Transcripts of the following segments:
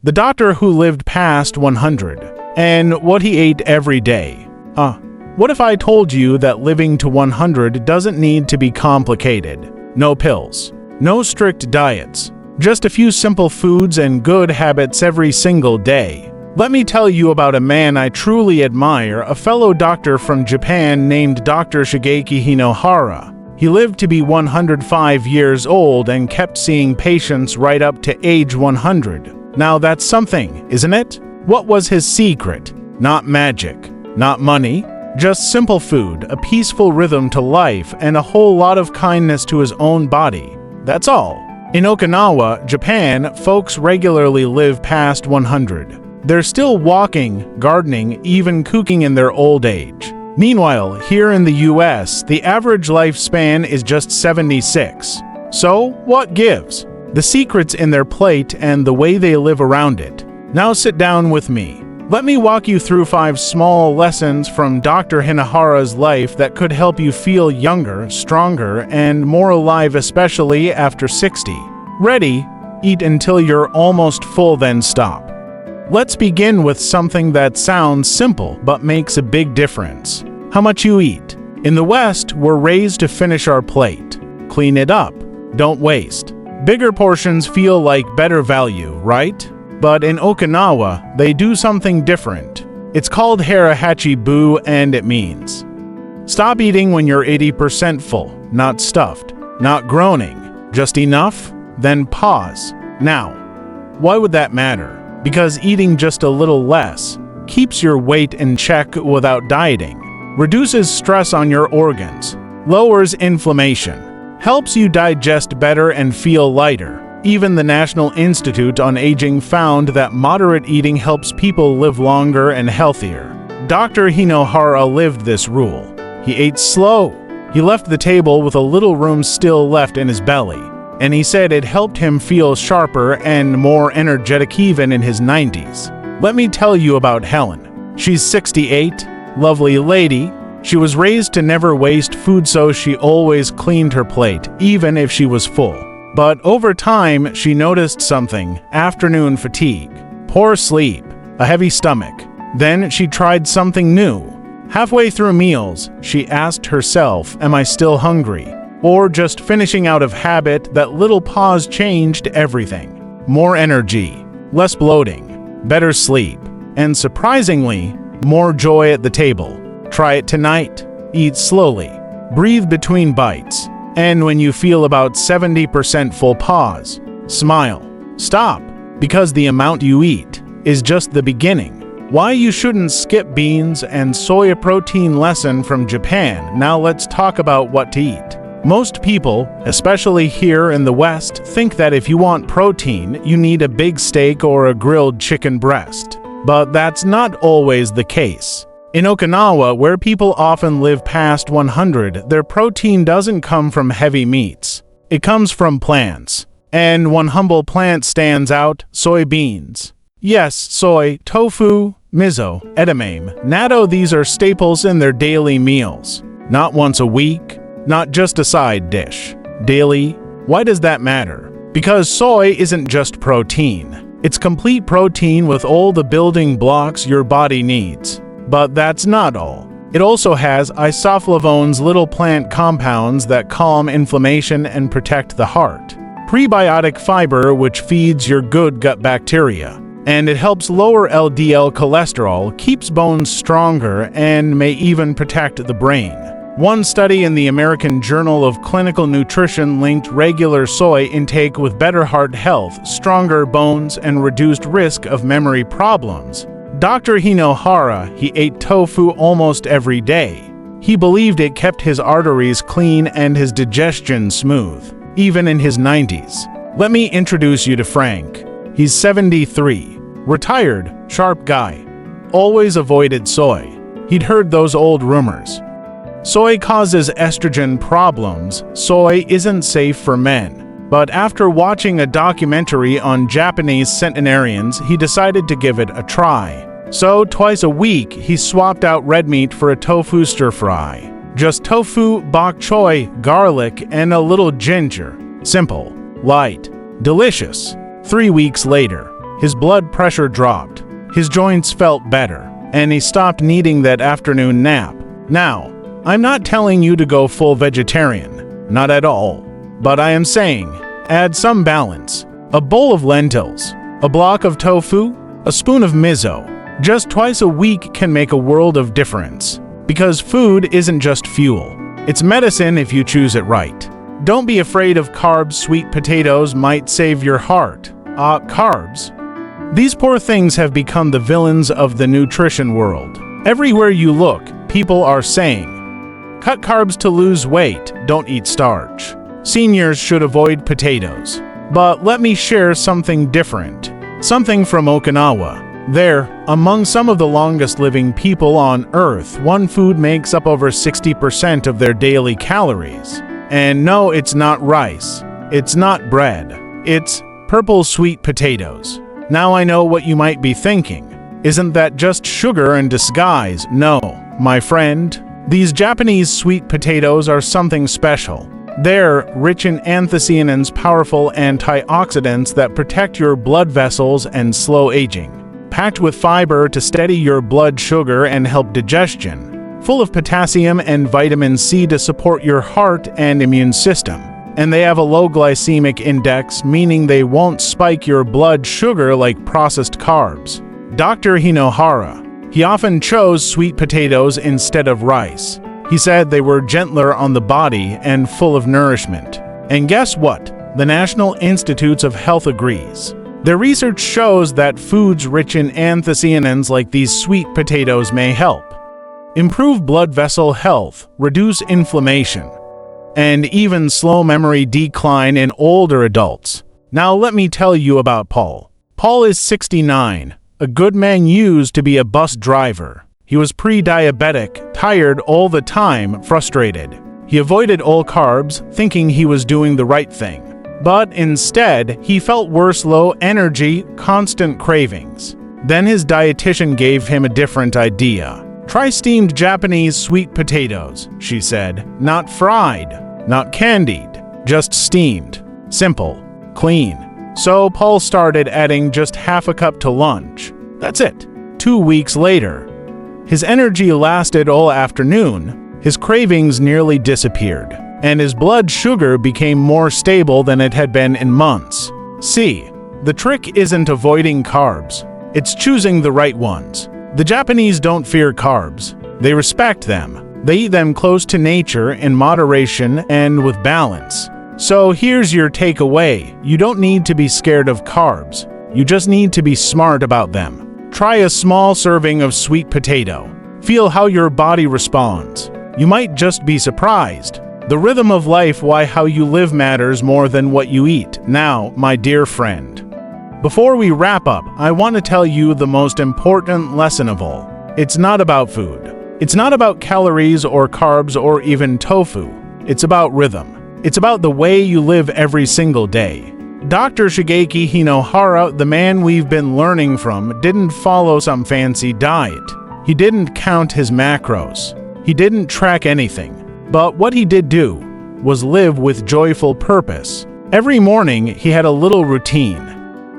The doctor who lived past 100, and what he ate every day. What if I told you that living to 100 doesn't need to be complicated? No pills, no strict diets, just a few simple foods and good habits every single day. Let me tell you about a man I truly admire, a fellow doctor from Japan named Dr. Shigeaki Hinohara. He lived to be 105 years old and kept seeing patients right up to age 100. Now that's something, isn't it? What was his secret? Not magic, not money, just simple food, a peaceful rhythm to life, and a whole lot of kindness to his own body. That's all. In Okinawa, Japan, folks regularly live past 100. They're still walking, gardening, even cooking in their old age. Meanwhile, here in the US, the average lifespan is just 76. So, what gives? The secret's in their plate and the way they live around it. Now sit down with me. Let me walk you through 5 small lessons from Dr. Hinohara's life that could help you feel younger, stronger, and more alive, especially after 60. Ready? Eat until you're almost full, then stop. Let's begin with something that sounds simple but makes a big difference. How much you eat. In the West, we're raised to finish our plate. Clean it up. Don't waste. Bigger portions feel like better value, right? But in Okinawa, they do something different. It's called harahachi-bu, and it means stop eating when you're 80% full, not stuffed, not groaning, just enough, then pause. Now, why would that matter? Because eating just a little less keeps your weight in check without dieting, reduces stress on your organs, lowers inflammation, helps you digest better and feel lighter. Even the National Institute on Aging found that moderate eating helps people live longer and healthier. Dr. Hinohara lived this rule. He ate slow. He left the table with a little room still left in his belly, and he said it helped him feel sharper and more energetic even in his 90s. Let me tell you about Helen. She's 68, lovely lady. She was raised to never waste food, so she always cleaned her plate, even if she was full. But over time, she noticed something: afternoon fatigue, poor sleep, a heavy stomach. Then she tried something new. Halfway through meals, she asked herself, am I still hungry? Or just finishing out of habit? That little pause changed everything. More energy, less bloating, better sleep, and surprisingly, more joy at the table. Try it tonight. Eat slowly. Breathe between bites. And when you feel about 70% full, pause. Smile. Stop. Because the amount you eat is just the beginning. Why you shouldn't skip beans and soya protein lesson from Japan. Now let's talk about what to eat. Most people, especially here in the West, think that if you want protein, you need a big steak or a grilled chicken breast. But that's not always the case. In Okinawa, where people often live past 100, their protein doesn't come from heavy meats. It comes from plants. And one humble plant stands out: soybeans. Yes, soy, tofu, miso, edamame, natto, these are staples in their daily meals. Not once a week, not just a side dish. Daily. Why does that matter? Because soy isn't just protein. It's complete protein with all the building blocks your body needs. But that's not all. It also has isoflavones, little plant compounds that calm inflammation and protect the heart. Prebiotic fiber, which feeds your good gut bacteria. And it helps lower LDL cholesterol, keeps bones stronger, and may even protect the brain. One study in the American Journal of Clinical Nutrition linked regular soy intake with better heart health, stronger bones, and reduced risk of memory problems. Dr. Hinohara, he ate tofu almost every day. He believed it kept his arteries clean and his digestion smooth, even in his 90s. Let me introduce you to Frank. He's 73, retired, sharp guy. Always avoided soy. He'd heard those old rumors. Soy causes estrogen problems. Soy isn't safe for men. But after watching a documentary on Japanese centenarians, he decided to give it a try. So twice a week, he swapped out red meat for a tofu stir-fry. Just tofu, bok choy, garlic, and a little ginger. Simple, light, delicious. 3 weeks later, his blood pressure dropped, his joints felt better, and he stopped needing that afternoon nap. Now, I'm not telling you to go full vegetarian, not at all, but I am saying, add some balance. A bowl of lentils, a block of tofu, a spoon of miso, just twice a week can make a world of difference. Because food isn't just fuel, it's medicine if you choose it right. Don't be afraid of carbs. Sweet potatoes might save your heart. Carbs? These poor things have become the villains of the nutrition world. Everywhere you look, people are saying, cut carbs to lose weight, don't eat starch. Seniors should avoid potatoes. But let me share something different. Something from Okinawa. There, among some of the longest living people on Earth, one food makes up over 60% of their daily calories. And no, it's not rice. It's not bread. It's purple sweet potatoes. Now I know what you might be thinking. Isn't that just sugar in disguise? No, my friend. These Japanese sweet potatoes are something special. They're rich in anthocyanins, powerful antioxidants that protect your blood vessels and slow aging. Packed with fiber to steady your blood sugar and help digestion. Full of potassium and vitamin C to support your heart and immune system. And they have a low glycemic index, meaning they won't spike your blood sugar like processed carbs. Dr. Hinohara, he often chose sweet potatoes instead of rice. He said they were gentler on the body and full of nourishment. And guess what? The National Institutes of Health agrees. Their research shows that foods rich in anthocyanins like these sweet potatoes may help improve blood vessel health, reduce inflammation, and even slow memory decline in older adults. Now let me tell you about Paul. Paul is 69, a good man used to be a bus driver. He was pre-diabetic, tired all the time, frustrated. He avoided all carbs, thinking he was doing the right thing. But instead, he felt worse, low energy, constant cravings. Then his dietitian gave him a different idea. Try steamed Japanese sweet potatoes, she said. Not fried, not candied, just steamed. Simple, clean. So Paul started adding just half a cup to lunch. That's it. 2 weeks later, his energy lasted all afternoon, his cravings nearly disappeared, and his blood sugar became more stable than it had been in months. See, the trick isn't avoiding carbs, it's choosing the right ones. The Japanese don't fear carbs, they respect them. They eat them close to nature in moderation and with balance. So here's your takeaway. You don't need to be scared of carbs, you just need to be smart about them. Try a small serving of sweet potato. Feel how your body responds. You might just be surprised. The rhythm of life, why how you live matters more than what you eat. Now, my dear friend, before we wrap up, I want to tell you the most important lesson of all. It's not about food. It's not about calories or carbs or even tofu. It's about rhythm. It's about the way you live every single day. Dr. Shigeaki Hinohara, the man we've been learning from, didn't follow some fancy diet. He didn't count his macros. He didn't track anything. But what he did do was live with joyful purpose. Every morning, he had a little routine.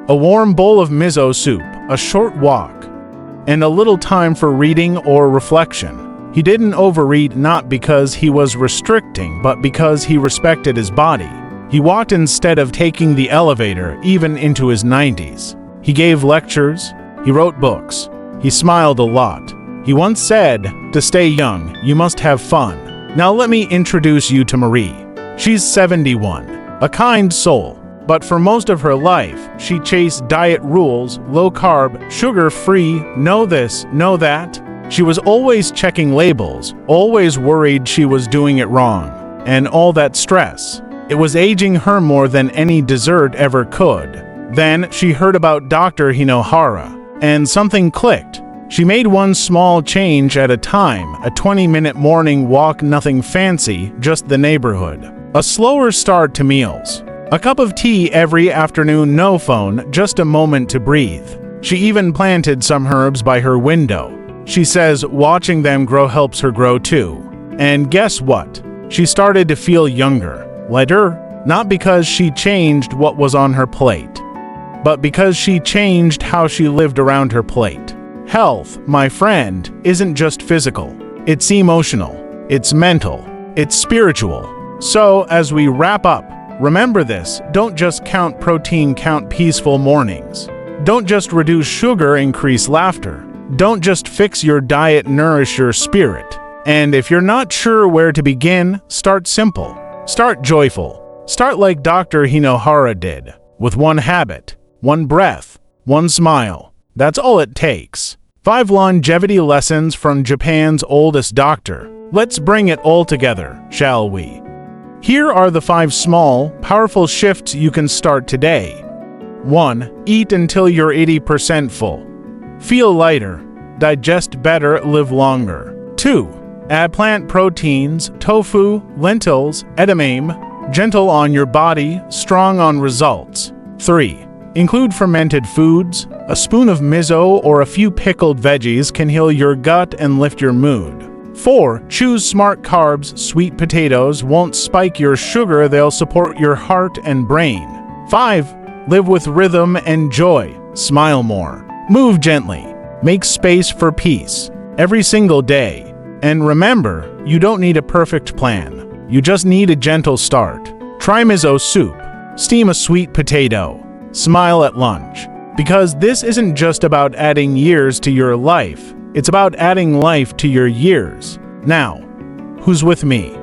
A warm bowl of miso soup, a short walk, and a little time for reading or reflection. He didn't overeat not because he was restricting, but because he respected his body. He walked instead of taking the elevator, even into his 90s. He gave lectures. He wrote books. He smiled a lot. He once said, "To stay young, you must have fun." Now let me introduce you to Marie. She's 71, a kind soul. But for most of her life, she chased diet rules, low carb, sugar-free, no this, no that. She was always checking labels, always worried she was doing it wrong. And all that stress, it was aging her more than any dessert ever could. Then she heard about Dr. Hinohara, and something clicked. She made one small change at a time, a 20-minute morning walk, nothing fancy, just the neighborhood. A slower start to meals. A cup of tea every afternoon, no phone, just a moment to breathe. She even planted some herbs by her window. She says watching them grow helps her grow too. And guess what? She started to feel younger, lighter, not because she changed what was on her plate, but because she changed how she lived around her plate. Health, my friend, isn't just physical. It's emotional, it's mental, it's spiritual. So, as we wrap up, remember this: don't just count protein, count peaceful mornings. Don't just reduce sugar, increase laughter. Don't just fix your diet, nourish your spirit. And if you're not sure where to begin, start simple. Start joyful. Start like Dr. Hinohara did, with one habit, one breath, one smile. That's all it takes. 5 longevity lessons from Japan's oldest doctor. Let's bring it all together, shall we? Here are the 5 small, powerful shifts you can start today. 1. Eat until you're 80% full. Feel lighter, digest better, live longer. 2. Add plant proteins, tofu, lentils, edamame, gentle on your body, strong on results. 3. Include fermented foods. A spoon of miso or a few pickled veggies can heal your gut and lift your mood. 4. Choose smart carbs. Sweet potatoes won't spike your sugar, they'll support your heart and brain. 5. Live with rhythm and joy. Smile more. Move gently. Make space for peace every single day. And remember, you don't need a perfect plan. You just need a gentle start. Try miso soup. Steam a sweet potato. Smile at lunch. Because this isn't just about adding years to your life. It's about adding life to your years. Now, who's with me?